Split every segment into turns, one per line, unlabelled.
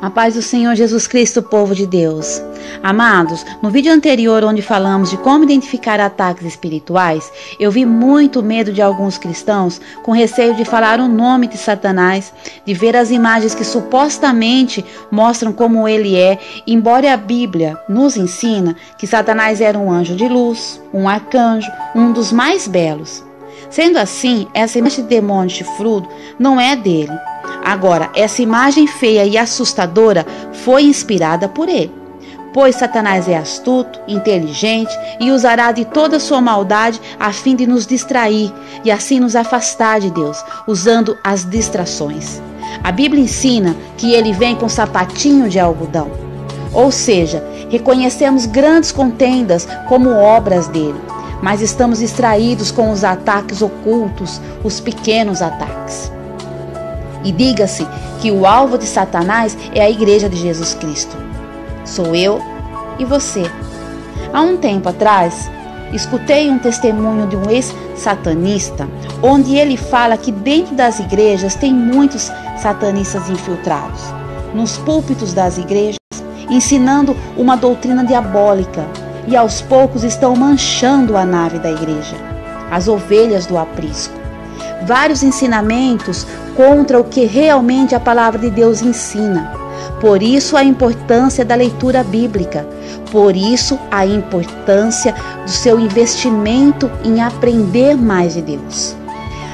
A paz do Senhor Jesus Cristo, povo de Deus. Amados, no vídeo anterior onde falamos de como identificar ataques espirituais, eu vi muito medo de alguns cristãos com receio de falar o nome de Satanás, de ver as imagens que supostamente mostram como ele é, embora a Bíblia nos ensina que Satanás era um anjo de luz, um arcanjo, um dos mais belos. Sendo assim, essa imagem de demônio chifrudo não é dele. Agora, essa imagem feia e assustadora foi inspirada por ele, pois Satanás é astuto, inteligente e usará de toda a sua maldade a fim de nos distrair e assim nos afastar de Deus, usando as distrações. A Bíblia ensina que ele vem com sapatinho de algodão, ou seja, reconhecemos grandes contendas como obras dele, mas estamos distraídos com os ataques ocultos, os pequenos ataques. E diga-se que o alvo de Satanás é a igreja de Jesus Cristo. Sou eu e você. Há um tempo atrás, escutei um testemunho de um ex-satanista, onde ele fala que dentro das igrejas tem muitos satanistas infiltrados, nos púlpitos das igrejas, ensinando uma doutrina diabólica, e aos poucos estão manchando a nave da igreja, as ovelhas do aprisco. Vários ensinamentos contra o que realmente a palavra de Deus ensina. Por isso a importância da leitura bíblica. Por isso a importância do seu investimento em aprender mais de Deus.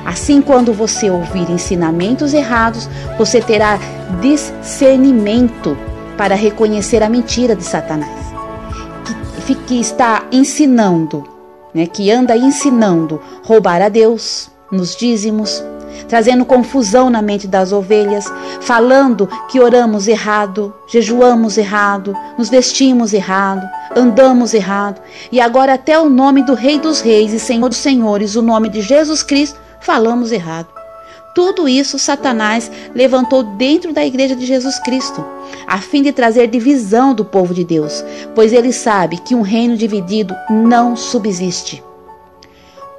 Assim, quando você ouvir ensinamentos errados, você terá discernimento para reconhecer a mentira de Satanás, que está ensinando, que anda ensinando roubar a Deus nos dízimos, trazendo confusão na mente das ovelhas, falando que oramos errado, jejuamos errado, nos vestimos errado, andamos errado, e agora até o nome do Rei dos Reis e Senhor dos Senhores, o nome de Jesus Cristo, falamos errado. Tudo isso Satanás levantou dentro da igreja de Jesus Cristo, a fim de trazer divisão do povo de Deus, pois ele sabe que um reino dividido não subsiste.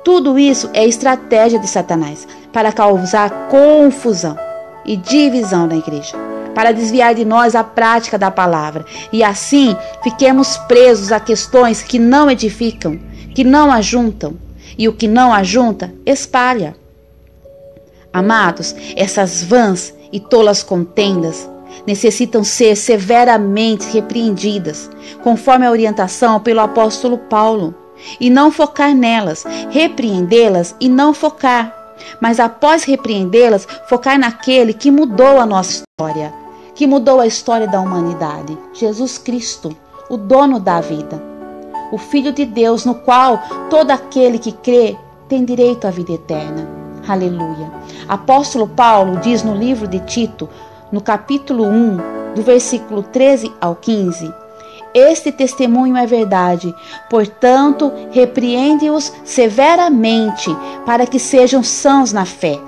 Tudo isso é estratégia de Satanás para causar confusão e divisão na igreja, para desviar de nós a prática da palavra e assim fiquemos presos a questões que não edificam, que não ajuntam, e o que não ajunta espalha. Amados, essas vãs e tolas contendas necessitam ser severamente repreendidas, conforme a orientação pelo apóstolo Paulo, e não focar nelas, repreendê-las e não focar, mas após repreendê-las, focar naquele que mudou a nossa história, que mudou a história da humanidade, Jesus Cristo, o dono da vida, o Filho de Deus, no qual todo aquele que crê tem direito à vida eterna. Aleluia. Apóstolo Paulo diz no livro de Tito, no capítulo 1, do versículo 13 ao 15, este testemunho é verdade, portanto, repreende-os severamente, para que sejam sãos na fé,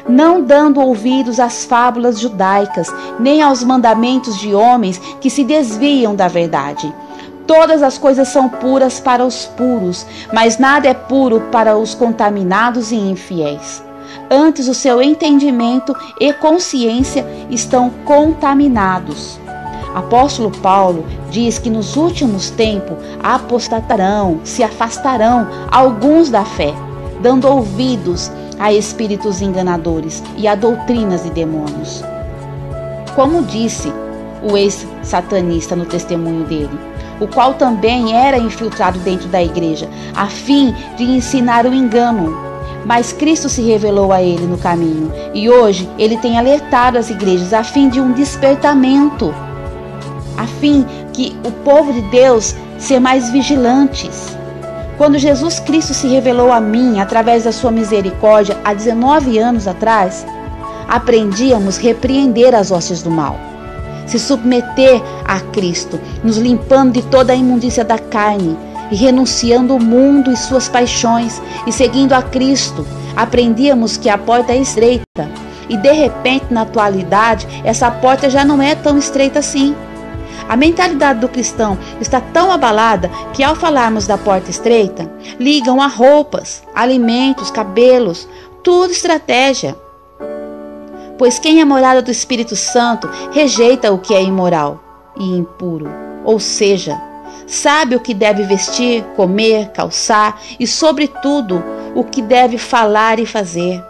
não dando ouvidos às fábulas judaicas, nem aos mandamentos de homens que se desviam da verdade. Todas as coisas são puras para os puros, mas nada é puro para os contaminados e infiéis. Antes, o seu entendimento e consciência estão contaminados. Apóstolo Paulo diz que nos últimos tempos apostatarão, se afastarão alguns da fé, dando ouvidos a espíritos enganadores e a doutrinas de demônios. Como disse o ex-satanista no testemunho dele, o qual também era infiltrado dentro da igreja, a fim de ensinar o engano. Mas Cristo se revelou a ele no caminho, e hoje ele tem alertado as igrejas a fim de um despertamento, a fim que o povo de Deus ser mais vigilantes. Quando Jesus Cristo se revelou a mim através da sua misericórdia há 19 anos atrás, aprendíamos a repreender as hostes do mal. se submeter a Cristo, nos limpando de toda a imundícia da carne e renunciando ao mundo e suas paixões e seguindo a Cristo, aprendíamos que a porta é estreita e de repente, na atualidade, essa porta já não é tão estreita assim. A mentalidade do cristão está tão abalada que, ao falarmos da porta estreita, ligam a roupas, alimentos, cabelos, tudo estratégia. Pois quem é morada do Espírito Santo rejeita o que é imoral e impuro, ou seja, sabe o que deve vestir, comer, calçar e, sobretudo, o que deve falar e fazer.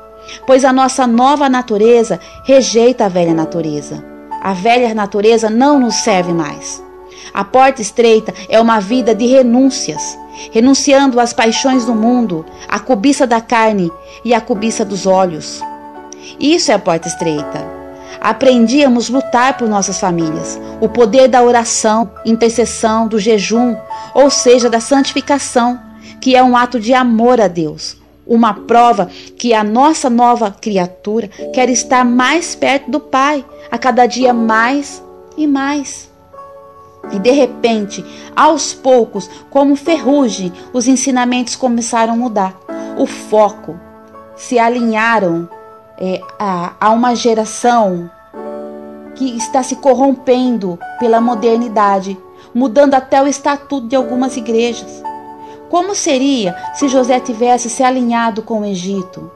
Pois a nossa nova natureza rejeita a velha natureza. A velha natureza não nos serve mais. A porta estreita é uma vida de renúncias, renunciando às paixões do mundo, à cobiça da carne e à cobiça dos olhos. Isso é a porta estreita. Aprendíamos a lutar por nossas famílias, o poder da oração, intercessão, do jejum, ou seja, da santificação, que é um ato de amor a Deus. Uma prova que a nossa nova criatura quer estar mais perto do Pai, a cada dia mais e mais. E de repente, aos poucos, como ferrugem, os ensinamentos começaram a mudar. O foco se alinharam a uma geração que está se corrompendo pela modernidade, mudando até o estatuto de algumas igrejas. Como seria se José tivesse se alinhado com o Egito?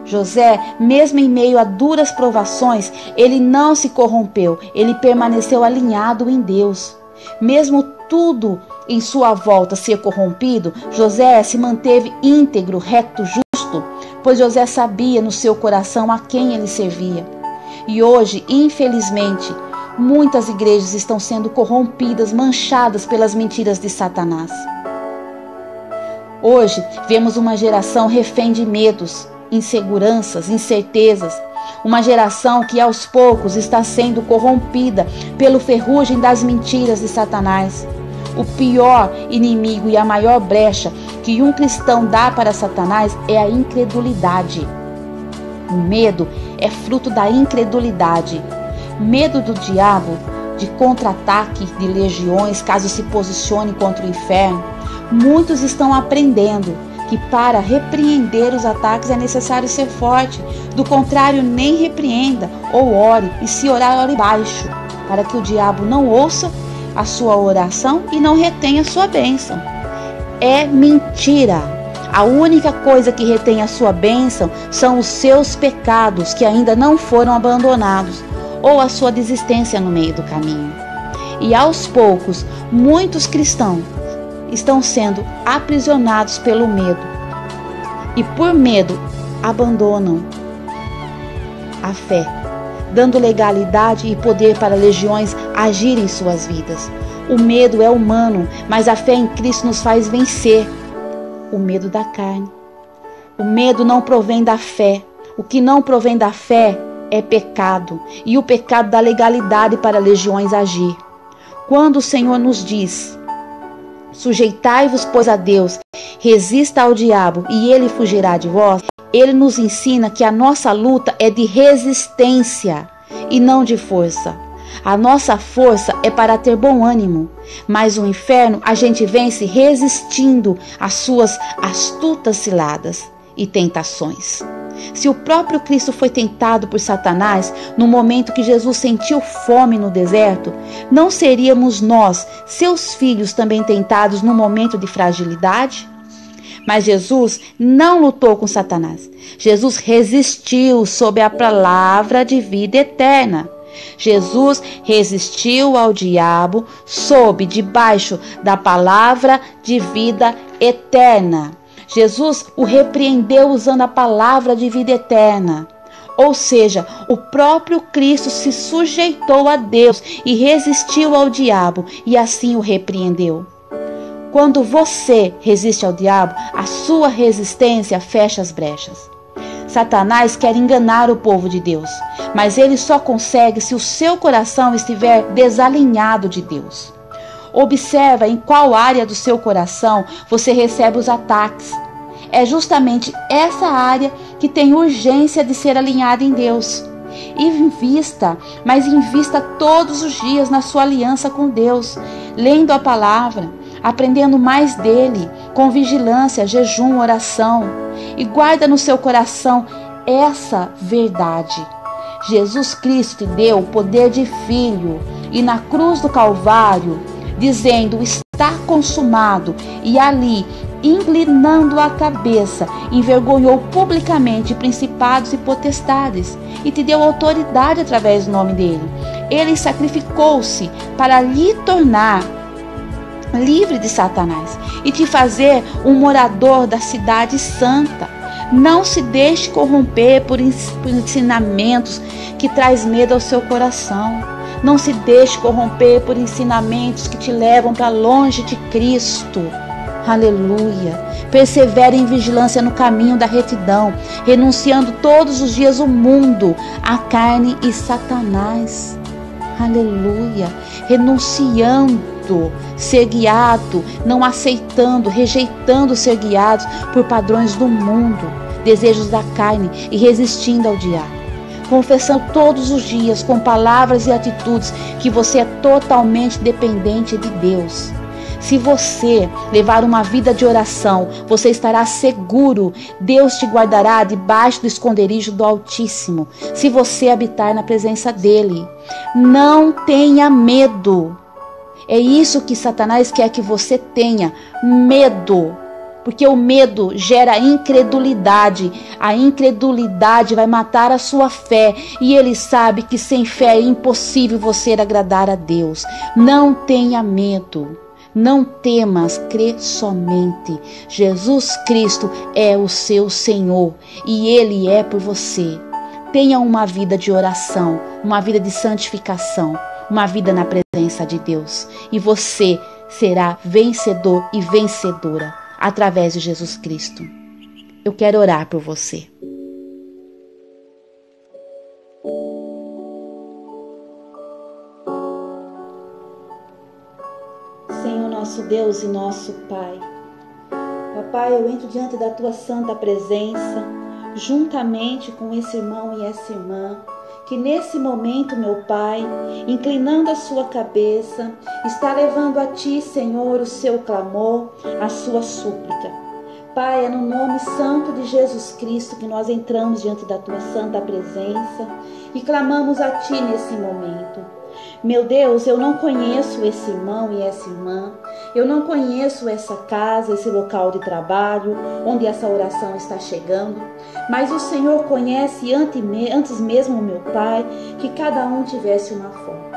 José, mesmo em meio a duras provações, ele não se corrompeu, ele permaneceu alinhado em Deus. Mesmo tudo em sua volta ser corrompido, José se manteve íntegro, reto, justo, pois José sabia no seu coração a quem ele servia. E hoje, infelizmente, muitas igrejas estão sendo corrompidas, manchadas pelas mentiras de Satanás. Hoje, vemos uma geração refém de medos, inseguranças, incertezas. Uma geração que aos poucos está sendo corrompida pelo ferrugem das mentiras de Satanás. O pior inimigo e a maior brecha que um cristão dá para Satanás é a incredulidade. O medo é fruto da incredulidade. Medo do diabo, de contra-ataque de legiões caso se posicione contra o inferno. Muitos estão aprendendo que para repreender os ataques é necessário ser forte. Do contrário, nem repreenda ou ore, e se orar, ore baixo, para que o diabo não ouça a sua oração e não retenha a sua bênção. É mentira. A única coisa que retém a sua bênção são os seus pecados que ainda não foram abandonados, ou a sua desistência no meio do caminho. E aos poucos, muitos cristãos estão sendo aprisionados pelo medo. E por medo, abandonam a fé, dando legalidade e poder para legiões agirem em suas vidas. O medo é humano, mas a fé em Cristo nos faz vencer o medo da carne. O medo não provém da fé. O que não provém da fé é pecado, e o pecado dá legalidade para legiões agir. Quando o Senhor nos diz: sujeitai-vos, pois, a Deus, resista ao diabo e ele fugirá de vós, ele nos ensina que a nossa luta é de resistência e não de força. A nossa força é para ter bom ânimo, mas o inferno a gente vence resistindo às suas astutas ciladas e tentações. Se o próprio Cristo foi tentado por Satanás no momento que Jesus sentiu fome no deserto, não seríamos nós, seus filhos, também tentados no momento de fragilidade? Mas Jesus não lutou com Satanás. Jesus resistiu sob a palavra de vida eterna. Jesus resistiu ao diabo debaixo da palavra de vida eterna. Jesus o repreendeu usando a palavra de vida eterna. Ou seja, o próprio Cristo se sujeitou a Deus e resistiu ao diabo e assim o repreendeu. Quando você resiste ao diabo, a sua resistência fecha as brechas. Satanás quer enganar o povo de Deus, mas ele só consegue se o seu coração estiver desalinhado de Deus. Observa em qual área do seu coração você recebe os ataques. É justamente essa área que tem urgência de ser alinhada em Deus. Invista todos os dias na sua aliança com Deus, lendo a palavra, aprendendo mais dele, com vigilância, jejum, oração. E guarda no seu coração essa verdade. Jesus Cristo te deu o poder de filho, e na cruz do Calvário, dizendo: está consumado, e ali, inclinando a cabeça, envergonhou publicamente principados e potestades, e te deu autoridade através do nome dele. Ele sacrificou-se para lhe tornar livre de Satanás e te fazer um morador da cidade santa. Não se deixe corromper por ensinamentos que traz medo ao seu coração. Não se deixe corromper por ensinamentos que te levam para longe de Cristo. Aleluia. Persevere em vigilância no caminho da retidão, renunciando todos os dias o mundo, a carne e Satanás. Aleluia. Renunciando ser guiado, não aceitando, rejeitando ser guiados por padrões do mundo, desejos da carne, e resistindo ao diabo. Confessando todos os dias, com palavras e atitudes, que você é totalmente dependente de Deus. Se você levar uma vida de oração, você estará seguro. Deus te guardará debaixo do esconderijo do Altíssimo, se você habitar na presença dele. Não tenha medo. É isso que Satanás quer que você tenha, medo. Porque o medo gera incredulidade. A incredulidade vai matar a sua fé. E ele sabe que sem fé é impossível você agradar a Deus. Não tenha medo. Não temas, crê somente. Jesus Cristo é o seu Senhor e Ele é por você. Tenha uma vida de oração, uma vida de santificação, uma vida na presença de Deus. E você será vencedor e vencedora através de Jesus Cristo. Eu quero orar por você. Senhor, nosso Deus e nosso Pai. Papai, eu entro diante da Tua santa presença, juntamente com esse irmão e essa irmã, que nesse momento, meu Pai, inclinando a sua cabeça, está levando a Ti, Senhor, o seu clamor, a sua súplica. Pai, é no nome santo de Jesus Cristo que nós entramos diante da Tua santa presença e clamamos a Ti nesse momento. Meu Deus, eu não conheço esse irmão e essa irmã, eu não conheço essa casa, esse local de trabalho, onde essa oração está chegando, mas o Senhor conhece antes mesmo, meu Pai, que cada um tivesse uma forma.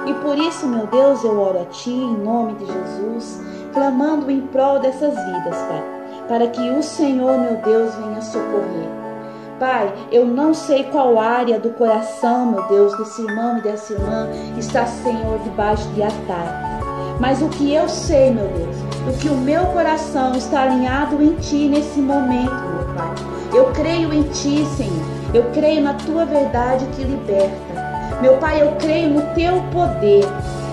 E por isso, meu Deus, eu oro a Ti, em nome de Jesus, clamando em prol dessas vidas, Pai, para que o Senhor, meu Deus, venha socorrer. Pai, eu não sei qual área do coração, meu Deus, desse irmão e dessa irmã está, Senhor, debaixo de ataque. Mas o que eu sei, meu Deus, o que o meu coração está alinhado em Ti nesse momento, meu Pai. Eu creio em Ti, Senhor. Eu creio na Tua verdade que liberta. Meu Pai, eu creio no Teu poder.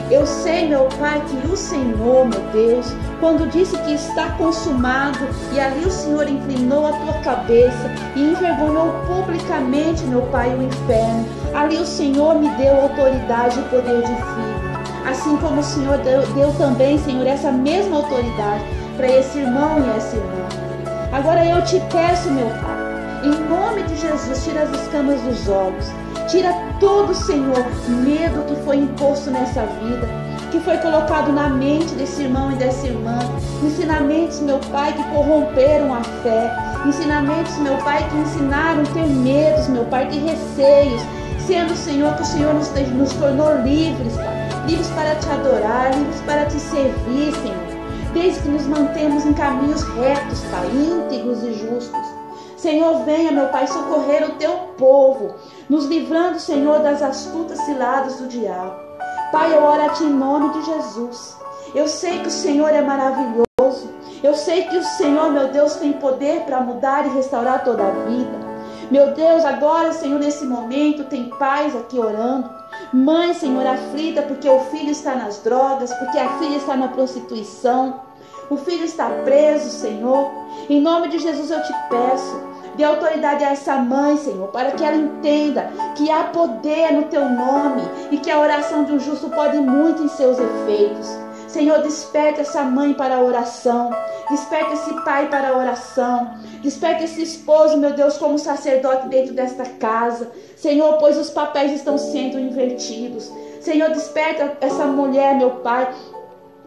Eu sei, meu Pai, que o Senhor, meu Deus, quando disse que está consumado, e ali o Senhor inclinou a Tua cabeça e envergonhou publicamente, meu Pai, o inferno. Ali o Senhor me deu autoridade e poder de filho. Assim como o Senhor deu também, Senhor, essa mesma autoridade para esse irmão e essa irmã. Agora eu te peço, meu Pai, em nome de Jesus, tira as escamas dos olhos. Tira todo, Senhor, medo que foi imposto nessa vida, que foi colocado na mente desse irmão e dessa irmã. Ensinamentos, meu Pai, que corromperam a fé. Ensinamentos, meu Pai, que ensinaram a ter medos, meu Pai, de receios. Sendo, Senhor, que o Senhor nos tornou livres, Pai. Livres para Te adorar, livres para Te servir, Senhor. Desde que nos mantemos em caminhos retos, Pai, íntegros e justos. Senhor, venha, meu Pai, socorrer o Teu povo, nos livrando, Senhor, das astutas ciladas do diabo. Pai, eu oro a Ti em nome de Jesus. Eu sei que o Senhor é maravilhoso. Eu sei que o Senhor, meu Deus, tem poder para mudar e restaurar toda a vida. Meu Deus, agora, Senhor, nesse momento, tem pais aqui orando. Mãe, Senhor, aflita porque o filho está nas drogas, porque a filha está na prostituição. O filho está preso, Senhor. Em nome de Jesus eu Te peço, Dê autoridade a essa mãe, Senhor, para que ela entenda que há poder no teu nome e que a oração de um justo pode muito em seus efeitos. Senhor, desperta essa mãe para a oração, desperta esse pai para a oração, desperta esse esposo, meu Deus, como sacerdote dentro desta casa. Senhor, pois os papéis estão sendo invertidos. Senhor, desperta essa mulher, meu Pai,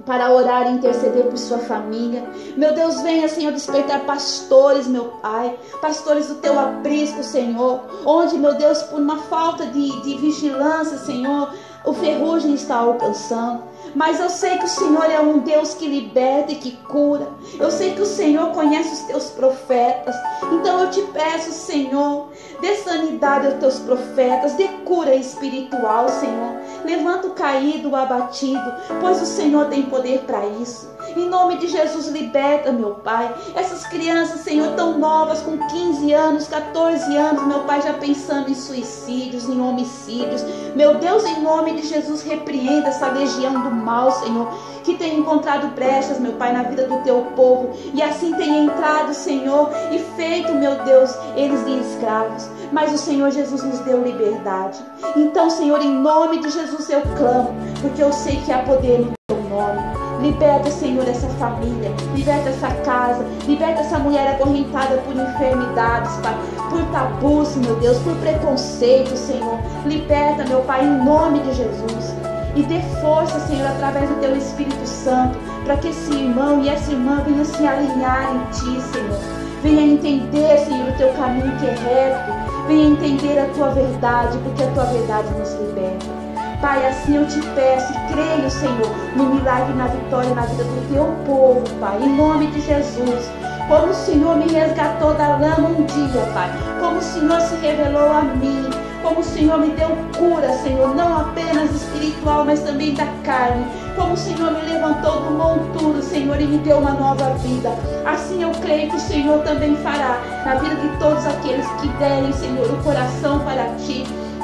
para orar e interceder por sua família. Meu Deus, venha, Senhor, despertar pastores, meu Pai, pastores do teu aprisco, Senhor, onde, meu Deus, por uma falta de vigilância, Senhor, o ferrugem está alcançando. Mas eu sei que o Senhor é um Deus que liberta e que cura. Eu sei que o Senhor conhece os teus profetas. Então eu te peço, Senhor, dê sanidade aos teus profetas, dê cura espiritual, Senhor. Levanta o caído, o abatido, pois o Senhor tem poder para isso. Em nome de Jesus, liberta, meu Pai, essas crianças, Senhor, tão novas, com 15 anos, 14 anos, meu Pai, já pensando em suicídios, em homicídios. Meu Deus, em nome de Jesus, repreenda essa legião do mal, Senhor, que tem encontrado brechas, meu Pai, na vida do teu povo, e assim tem entrado, Senhor, e feito, meu Deus, eles de escravos. Mas o Senhor Jesus nos deu liberdade. Então, Senhor, em nome de Jesus eu clamo, porque eu sei que há poder no teu nome. Liberta, Senhor, essa família, liberta essa casa, liberta essa mulher acorrentada por enfermidades, Pai, por tabus, meu Deus, por preconceito, Senhor. Liberta, meu Pai, em nome de Jesus. E dê força, Senhor, através do teu Espírito Santo, para que esse irmão e essa irmã venham se alinhar em Ti, Senhor. Venha entender, Senhor, o teu caminho que é reto. Venha entender a tua verdade, porque a tua verdade nos liberta. Pai, assim eu te peço e creio, Senhor, no milagre e na vitória na vida do teu povo, Pai, em nome de Jesus. Como o Senhor me resgatou da lama um dia, Pai, como o Senhor se revelou a mim, como o Senhor me deu cura, Senhor, não apenas espiritual, mas também da carne, como o Senhor me levantou do monturo, Senhor, e me deu uma nova vida. Assim eu creio que o Senhor também fará na vida de todos aqueles que derem, Senhor, o coração para Ti,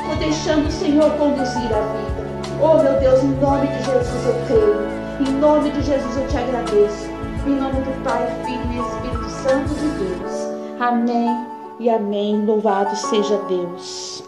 ou deixando o Senhor conduzir a vida. Oh, meu Deus, em nome de Jesus eu creio. Em nome de Jesus eu te agradeço. Em nome do Pai, Filho e Espírito Santo de Deus. Amém e amém. Louvado seja Deus.